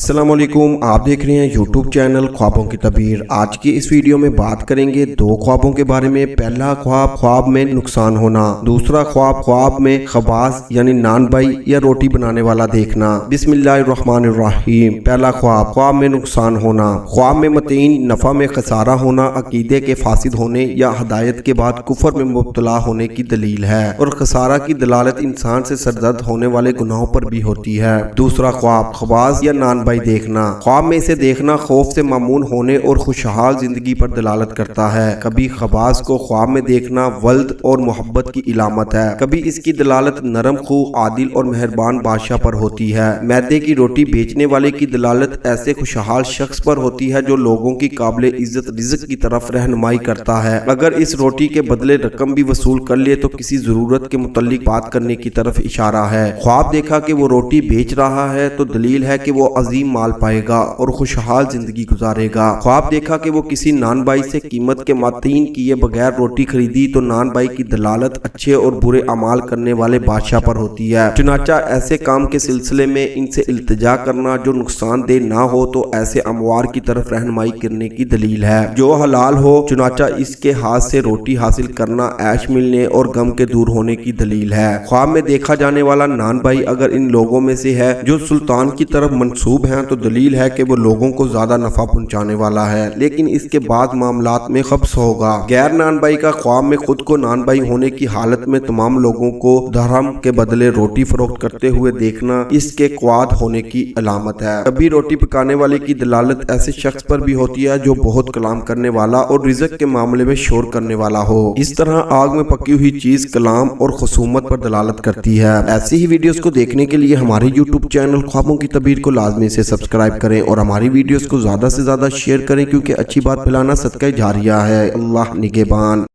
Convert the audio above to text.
अस्सलाम वालेकुम, आप देख रहे हैं यूट्यूब चैनल ख्वाबों की तबीर। आज की इस वीडियो में बात करेंगे दो ख्वाबों के बारे में। पहला ख्वाब, ख्वाब में नुकसान होना। दूसरा ख्वाब, ख्वाब में खबास यानी नानबाई या रोटी बनाने वाला देखना। बिस्मिल्लाहिर्रहमानिर्रहीम। पहला ख्वाब, ख्वाब में नुकसान होना। ख्वाब में मतीन नफा में खसारा होना अकीदे के फासिद होने या हदायत के बाद कुफर में मुब्तला होने की दलील है, और खसारा की दलालत इंसान से सरदर्द होने वाले गुनाहों पर भी होती है। दूसरा ख्वाब, खबास या नानबाई देखना। ख्वाब में इसे देखना खौफ से मामून होने और खुशहाल जिंदगी पर दलालत करता है। कभी खबास को ख्वाब में देखना वल्द और मोहब्बत की इलामत है, कभी इसकी दलालत नरम खू आदिल और मेहरबान बादशाह पर होती है। मैदे की रोटी बेचने वाले की दलालत ऐसे खुशहाल शख्स पर होती है जो लोगों की काबिल इज्जत रिज़्क की तरफ रहनुमाई करता है। अगर इस रोटी के बदले रकम भी वसूल कर ले तो किसी जरूरत के मुतल्लिक बात करने की तरफ इशारा है। ख्वाब देखा कि वो रोटी बेच रहा है तो दलील है कि वो अजीम माल पाएगा और खुशहाल जिंदगी गुजारेगा। ख्वाब देखा कि वो किसी नानबाई से कीमत के मातीन किए बगैर रोटी खरीदी तो नानबाई की दलालत अच्छे और बुरे अमाल करने वाले बादशाह पर होती है। चुनाचा ऐसे काम के सिलसिले में इनसे इल्तिजा करना जो नुकसानदेह ना हो तो ऐसे अमवार की तरफ रहनुमाई करने की दलील है। जो हलाल हो चुनाचा इसके हाथ से रोटी हासिल करना ऐश मिलने और गम के दूर होने की दलील है। ख्वाब में देखा जाने वाला नानबाई अगर इन लोगों में से है जो सुल्तान की तरफ मंसूब हैं तो दलील है कि वो लोगों को ज्यादा नफा पहुंचाने वाला है, लेकिन इसके बाद मामलात में खब्स होगा। गैर नानबाई का ख्वाब में खुद को नानबाई होने की हालत में तमाम लोगों को धर्म के बदले रोटी फरोख्त करते हुए देखना इसके क्वाद होने की अलामत है। कभी रोटी पकाने वाले की दलालत ऐसे शख्स पर भी होती है जो बहुत कलाम करने वाला और रिज़्क के मामले में शोर करने वाला हो। इस तरह आग में पकी हुई चीज कलाम और खुसूमत पर दलालत करती है। ऐसी ही वीडियोस को देखने के लिए हमारे यूट्यूब चैनल ख्वाबों की तबीर को लाजमी से सब्सक्राइब करें और हमारी वीडियोस को ज्यादा से ज्यादा शेयर करें, क्योंकि अच्छी बात फैलाना सदका जारिया है। अल्लाह निगहबान।